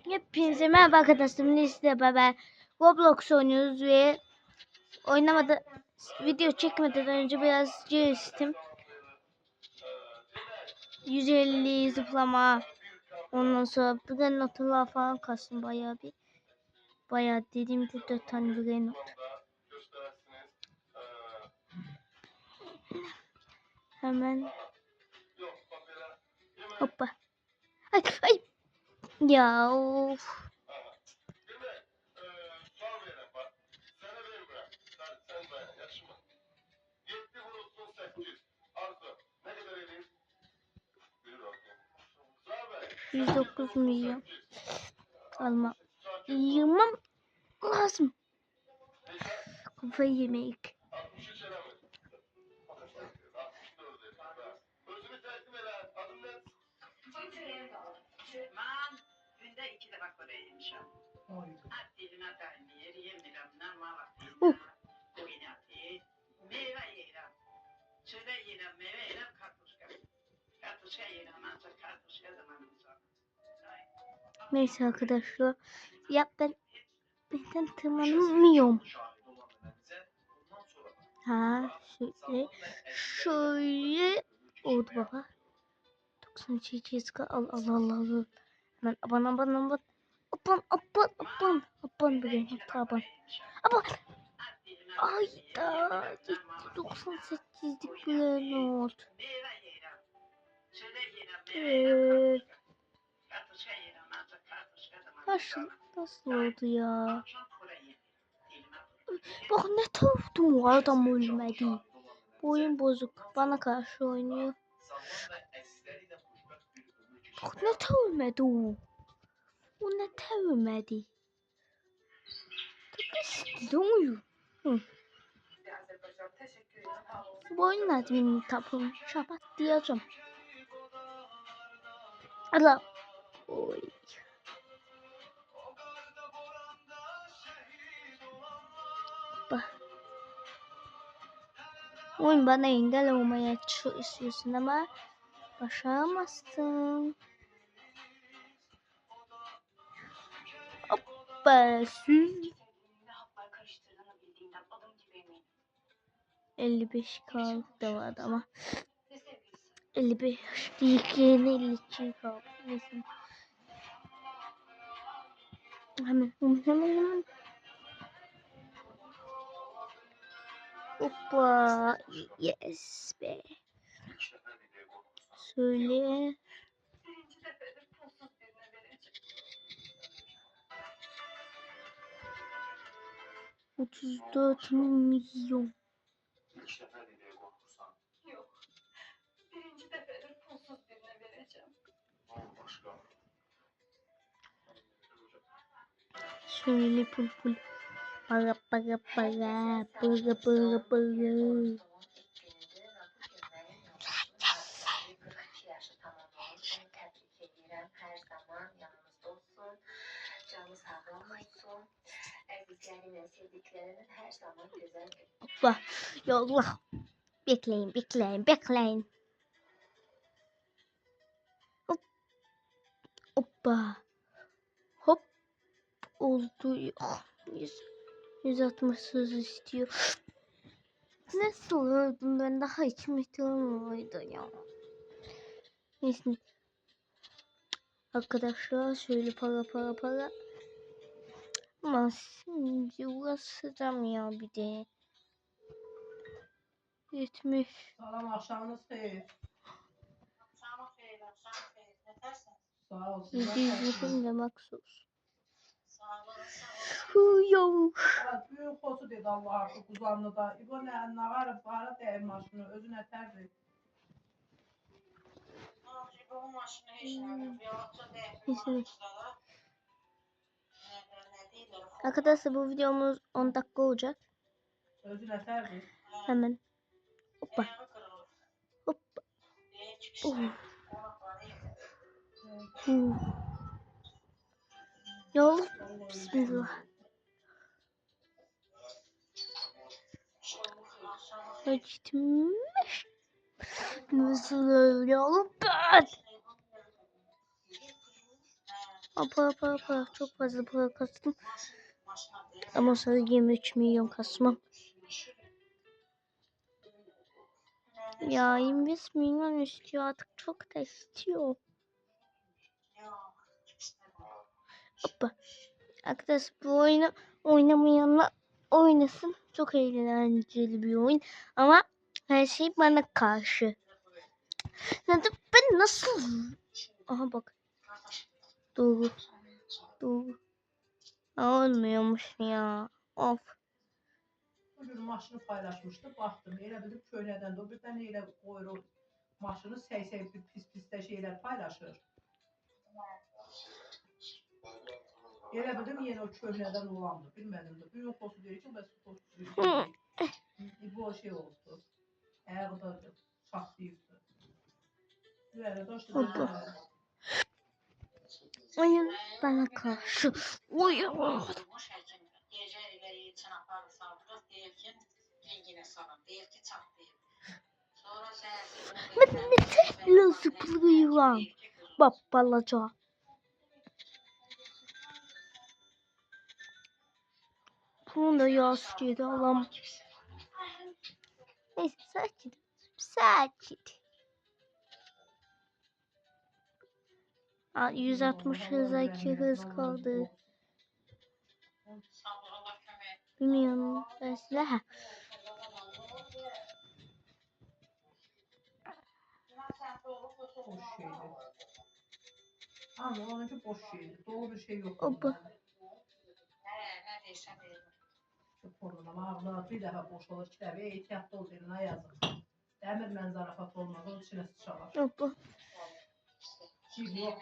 Hepinize merhaba arkadaşlar. Sizle beraber Roblox oynuyoruz ve video çekmeden önce biraz giriştim. 150 zıplama, ondan sonra brain notlar falan kastım bayağı dediğimde 4 tane brain not. Hemen hoppa. Ay ya of. $109 milyon yığmam lazım. Kafayı yemek. Neyse arkadaşlar. Ya ben neden tırmanamıyorum? Ha şöyle oldu baba. 92 yazık. Allah. Hemen aban. Aban bugün aban. Ayda 98'lik bir not. Nasıl oldu ya? Bak ne tavuktum o adam ölmedi. Bu oyun bozuk. Bana karşı oynuyor. Bak ne ölmedi o. O ne ölmedi. Tabii oyun. Bu oyun admini tapım. Şapat diyeceğim. Allah. Oy. Bak. Oyun bana engel olmaya çalışıyorsun ama başaramazsın. Hoppa. 55k da vardı ama 55 değil yeni 52 kaldı. Neyse. Hemen. Hoppa. Yes be. Söyle. $34 milyon. Şöyle pul. Para. Hoppa. Yallah. Bekleyin. Hoppa. Hop. Oldu. 160 hız istiyor. Nasıl öldüm ben, daha içim istiyordu ya. Neyse. Arkadaşlar şöyle para. Ama şimdi uğraşacağım ya bir de. 70. Salam akşamınız hayır. Sağ ol. 700 de maksus. Büyük kosu dedi Allah artık uzandı da. İbo ne var para değil maşını özüne terzi. Arkadaşlar bu videomuz 10 dakika olacak. Özüne terzi. Hemen. Hoppa. Ya bismillah. Gitmiş. Nasıl öyle olup ben? Para. Çok fazla para kastım. Ama sonra 23 milyon kasmam. Ya 25 milyon istiyor artık, çok da istiyor. Hoppa. Arkadaşlar bu oyunu oynamayanlar oynasın. Çok eğlenceli bir oyun. Ama her şey bana karşı. Ben nasıl? Aha bak. Doğru. Olmuyormuş ya. Of. Bugün maşını paylaşmışdı. Baktım. Elə bildim köynədən də. Bir tane elə qoyur o maşını səy pis də şeyler paylaşır. Elə bildim yine o köynədən olandı. Bilmədim də. Büyük postu deyir ki, bəs postu bu şey oldu. Ayağı da çatlayıbdı. Böyle de işte Oyun bana karşı. Oyun. Ben ne tehlikeli zıplıyorum. Bak balaca. Bunu da yansıtıyordu Allah'ım. Neyse sakin. 160 hıza 2 hız kaldı. Bilmiyorum. Mesela. boş şeydi. Ama onunki boş şeydi. Dolu bir şey yok. Hoppa. Konuda ağlar bir dəfə boşalır, iki dəfə ehtiyatlı ol elinə yazır. Dəmirlə zarafat olmaz, onun içinə sıçralar. Hoppa. Cib yox,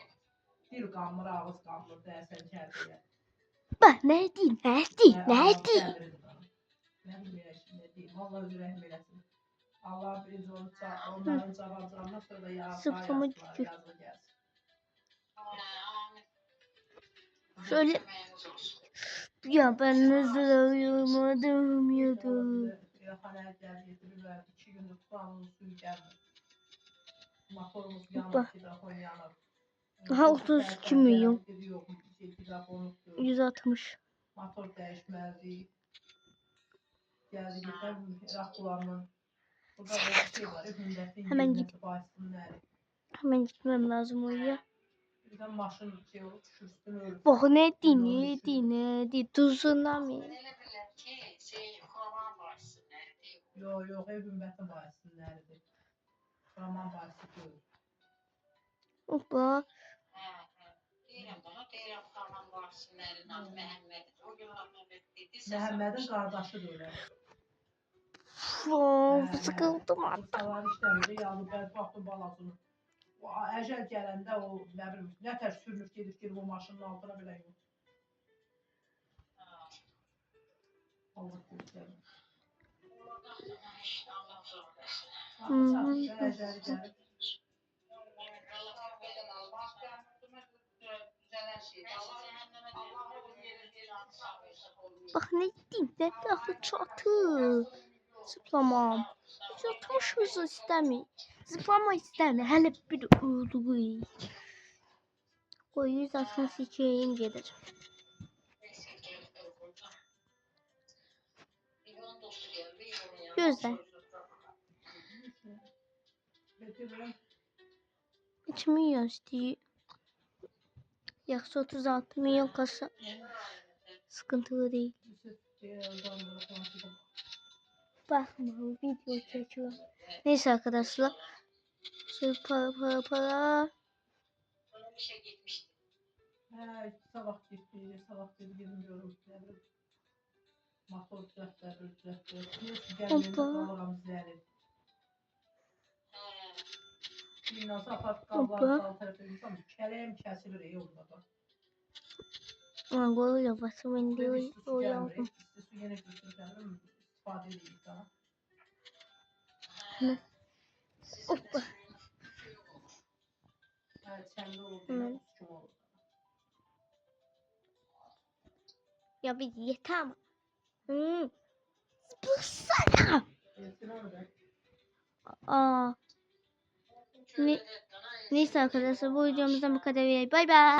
dil qanmır, ağız qanmır, dərsən kərdiyə. Bak ne diyeyim? Ne diyeyim, Allah özü rəhm eləsin. Allah birinci onların cavablarına sonra da yazılar gəlsin. Şöyle. Ya ben nasıl uyumadım. Yaxanəyə gəl getirirlər, 2 gündür tutanın suyu gəlmir. Motorumuz yanır, hidrofon yanır. Daha 32 milyon. 160. Motor dəyişməlidir. Gəldi getər, Rakulanın. Burada bir şey var, hündətin yerləsi bahisinin nəri. Hemen gitmem lazım oraya. Birdən maşın şey olur, düşürsün, ölür. Bak ne di tsunami. Yok, ev hümbətin bahisinin nəridir. Roman bahisi deyil. Hoppa. Məhəmmədin qardaşıdır öyle. Sıkıldım artık. Ustalar işləmir, yanı bədbaxtın balasını. Əcəl gələndə o, nə bilim, nə tər sürünüb gedib o maşının altına belə yox. Allah göstərir. Əcəli gəlib. Bak ne diyeyim, ne daha çatı. Zıplamam. 160 hızı istemiyor. Zıplama istemiyor. Hele bir olduğu. O 162'ye gelir. Güzel. 3 milyon istiyor. Yaksa 36 milyon kasa. Sıkıntılı değil. Bakma video çekiyor. Neyse arkadaşlar. Şöyle para. Sabah gitti. Sabah dedi bilmiyorum. Motor düzeltler. Gelmeyince kalıram zəli. Bir nasıl apart qablar sağ tərəfə insan kələyim kəsilir yolda da. Böyle basım indiyor. O yazdım. Su yenə götürürəm. İstifadə edirik daha. Hoppa. Çəndə oldu. Ya bir yeter ama. Zıplasana. Neyse arkadaşlar bu videomuzdan bu kadar. Bay bay.